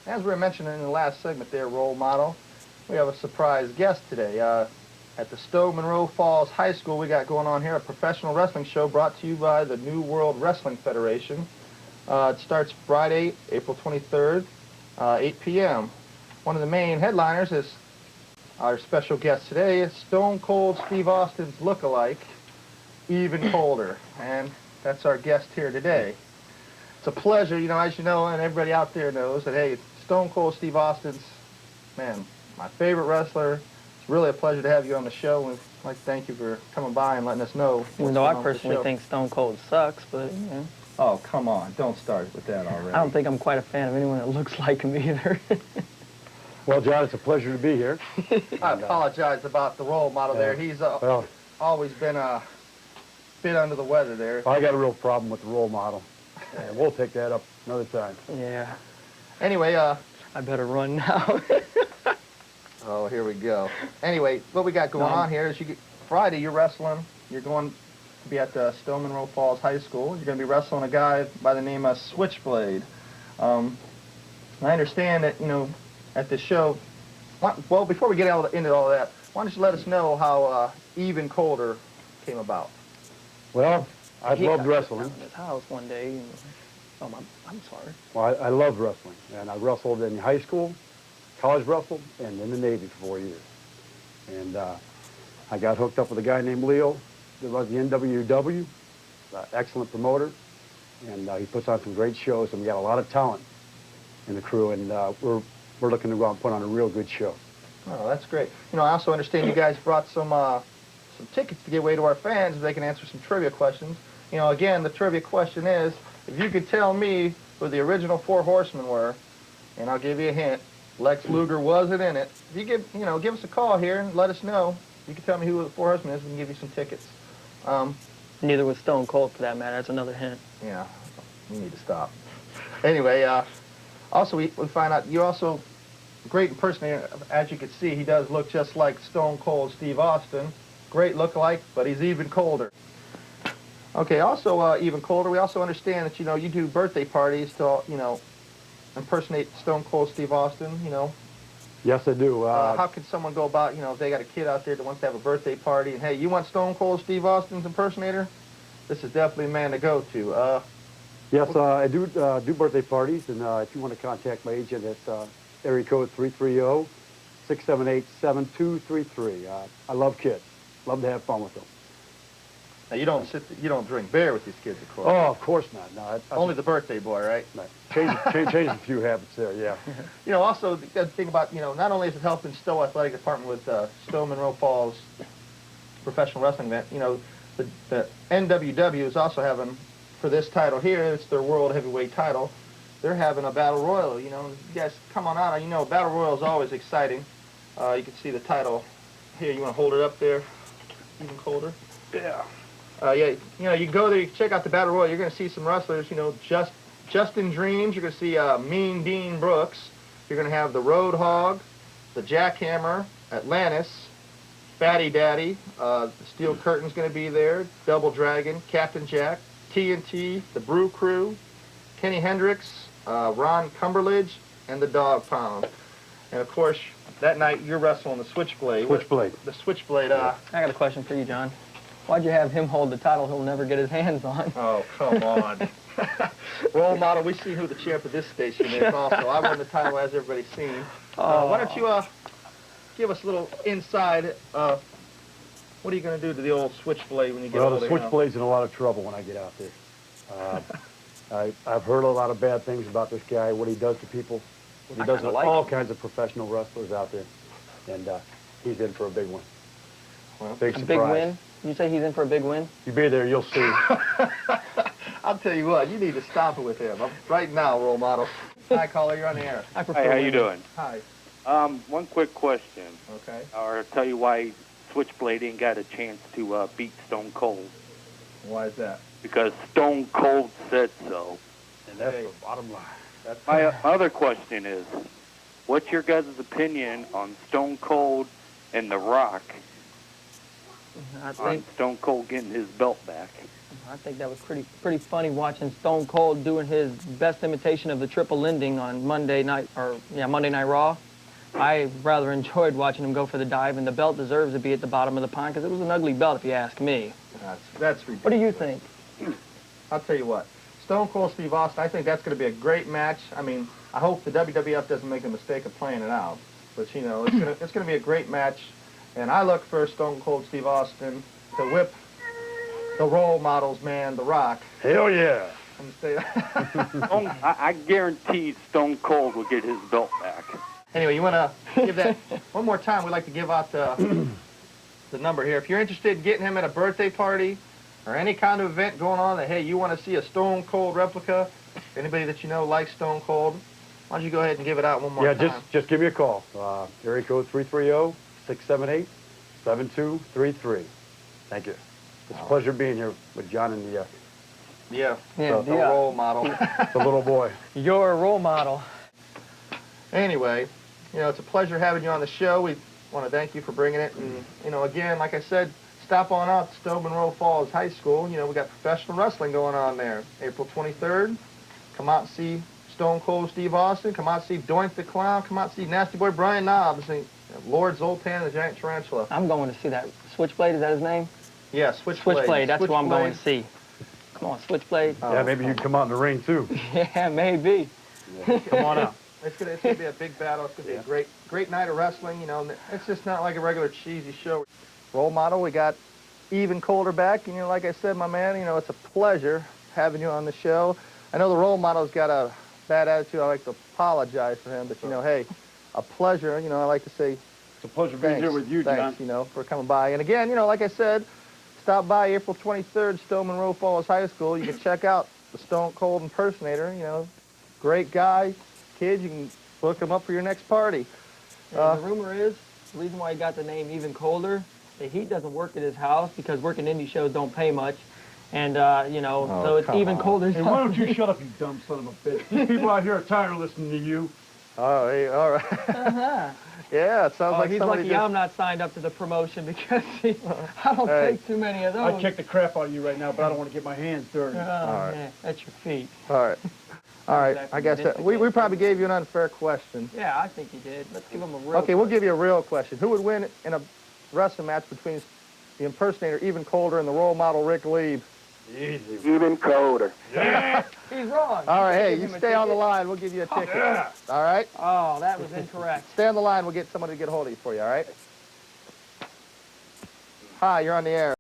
As we were mentioning in the last segment there, role model, we have a surprise guest today. At the Stowe Monroe Falls High School, we got going on here a professional wrestling show brought to you by the New World Wrestling Federation. It starts Friday, April 23rd, 8 p.m. One of the main headliners is our special guest today. Is Stone Cold Steve Austin's lookalike, Even Colder. And that's our guest here today. It's a pleasure, as you know, and everybody out there knows that, hey, Stone Cold Steve Austin's, man, my favorite wrestler. It's really a pleasure to have you on the show. We'd like to thank you for coming by and letting us know. Even though I personally think Stone Cold sucks, but, you know. Oh, come on. Don't start with that already. I don't think I'm quite a fan of anyone that looks like him either. Well, John, it's a pleasure to be here. I apologize about the role model there. He's always been a bit under the weather there. I got a real problem with the role model, and we'll take that up another time. Yeah. Anyway, I better run now. Oh, here we go. Anyway, what we got going on here is Friday you're wrestling. You're going to be at the Stowe Monroe Falls High School. You're going to be wrestling a guy by the name of Switchblade. I understand that, at this show, well, before we get into all that, why don't you let us know how Even Colder came about? Well, I've loved wrestling. In his house one day. And, I'm sorry. Well, I loved wrestling, and I wrestled in high school, college wrestled, and in the Navy for 4 years. And I got hooked up with a guy named Leo that runs the NWW, excellent promoter, and he puts on some great shows, and we got a lot of talent in the crew, and we're looking to go out and put on a real good show. Oh, that's great. I also understand you guys brought some tickets to give away to our fans so they can answer some trivia questions. Again, the trivia question is, if you could tell me who the original Four Horsemen were, and I'll give you a hint, Lex Luger wasn't in it. If you give us a call here and let us know. You can tell me who the Four Horsemen is, we can give you some tickets. Neither was Stone Cold, for that matter. That's another hint. Yeah, you need to stop. Anyway, also we find out you're also a great impersonator. As you can see, he does look just like Stone Cold Steve Austin. Great look-alike, but he's even colder. Okay, also even colder, we also understand that, you do birthday parties to, impersonate Stone Cold Steve Austin, Yes, I do. How can someone go about, if they got a kid out there that wants to have a birthday party, and hey, you want Stone Cold Steve Austin's impersonator? This is definitely a man to go to. Yes, I do birthday parties, and if you want to contact my agent, it's area code 330-678-7233. I love kids. Love to have fun with them. Now, you don't drink beer with these kids, of course. Oh, of course not. No, only the birthday boy, right? Change a few habits there, yeah. Also, the thing about, not only is it helping Stowe Athletic Department with Stowe Monroe Falls professional wrestling event, the NWW is also having, for this title here, it's their world heavyweight title, they're having a battle royal. You guys come on out. Battle royal is always exciting. You can see the title here. You want to hold it up there, even colder? Yeah. Yeah, you can go there, you can check out the Battle Royal. You're going to see some wrestlers, Justin Dreams. You're going to see Mean Dean Brooks. You're going to have the Road Hog, the Jackhammer, Atlantis, Fatty Daddy, the Steel Curtain's going to be there, Double Dragon, Captain Jack, TNT, the Brew Crew, Kenny Hendricks, Ron Cumberledge, and the Dog Pound. And, of course, that night you're wrestling the Switchblade. Switchblade. The Switchblade. I got a question for you, John. Why'd you have him hold the title he'll never get his hands on? Oh, come on. Role model, we see who the champ of this station is also. I won the title, as everybody's seen. Why don't you give us a little inside, what are you going to do to the old Switchblade when you get over there? Well, the Switchblade's in a lot of trouble when I get out there. I've heard a lot of bad things about this guy, what he does to people, what he does to all kinds of professional wrestlers out there. And he's in for a big one. Well, big surprise. Big win? You say he's in for a big win? You be there, you'll see. I'll tell you what, you need to stop it with him. Right now, role model. Hi, caller, you're on the air. Hey, how you doing? Hi. One quick question. Okay. Or tell you why Switchblade ain't got a chance to beat Stone Cold. Why is that? Because Stone Cold said so. And that's the bottom line. My other question is, what's your guys' opinion on Stone Cold and The Rock I on think Stone Cold getting his belt back. that was pretty funny watching Stone Cold doing his best imitation of the triple ending on Monday Night Raw. I rather enjoyed watching him go for the dive, and the belt deserves to be at the bottom of the pile because it was an ugly belt, if you ask me. That's ridiculous. What do you think? I'll tell you what. Stone Cold Steve Austin, I think that's going to be a great match. I mean, I hope the WWF doesn't make a mistake of playing it out. But, you know, it's going to be a great match. And I look for Stone Cold Steve Austin to whip the role models, man, The Rock. Hell yeah. And say I guarantee Stone Cold will get his belt back. Anyway, you want to give that one more time? We'd like to give out the number here. If you're interested in getting him at a birthday party or any kind of event going on that, hey, you want to see a Stone Cold replica, anybody that you know likes Stone Cold, why don't you go ahead and give it out one more time? Yeah, just give me a call. Area code 330-678-7233. Thank you. It's a pleasure being here with John and the the role model. the little boy. You're a role model. Anyway, you know, it's a pleasure having you on the show. We want to thank you for bringing it. And, you know, again, like I said, stop on out to Stowe Monroe Falls High School. You know, we got professional wrestling going on there. April 23rd. Come out and see Stone Cold Steve Austin. Come out and see Doink the Clown. Come out and see Nasty Boy Brian Knobbs. And Lord Zoltan, the Giant Tarantula. I'm going to see that. Switchblade, is that his name? Yeah, Switchblade. Switchblade, that's who I'm going to see. Come on, Switchblade. Yeah, maybe you can come out in the ring, too. Yeah, maybe. Yeah, come on out. It's gonna be a big battle. It's gonna be a great night of wrestling. You know, it's just not like a regular cheesy show. Role model, we got Even Colder back. And, you know, like I said, my man, you know, it's a pleasure having you on the show. I know the role model's got a bad attitude. I like to apologize for him, but you know, hey, a pleasure. You know, I like to say It's a pleasure being here with you, John. thanks, you know, for coming by. And again, you know, like I said, stop by April 23rd, Stowe Monroe Falls High School. You can check out the Stone Cold impersonator. You know, great guy. Kids, you can book him up for your next party. The rumor is, the reason why he got the name Even Colder, the heat doesn't work at his house because working indie shows don't pay much. And, you know, so it's even colder. Hey, why don't you shut up, you dumb son of a bitch? These people out here are tired of listening to you. Oh, hey, all right. Yeah, it sounds like he's somebody lucky I'm not signed up to the promotion because I don't take too many of those. I'd kick the crap out of you right now, but I don't want to get my hands dirty. Oh, right. man, that's your feet. All right. All right, Exactly. I guess we probably gave you an unfair question. Yeah, I think you did. Let's give him a real Okay, we'll give you a real question. Who would win in a wrestling match between the impersonator Even Colder and the role model Rick Lieb? Easy. Even colder. Yeah. He's wrong. All right, hey, Give you him a stay on the ticket. line. We'll give you a ticket. Yeah. All right? Oh, that was incorrect. Stay on the line. We'll get somebody to get a hold of you for you, all right? Hi, you're on the air.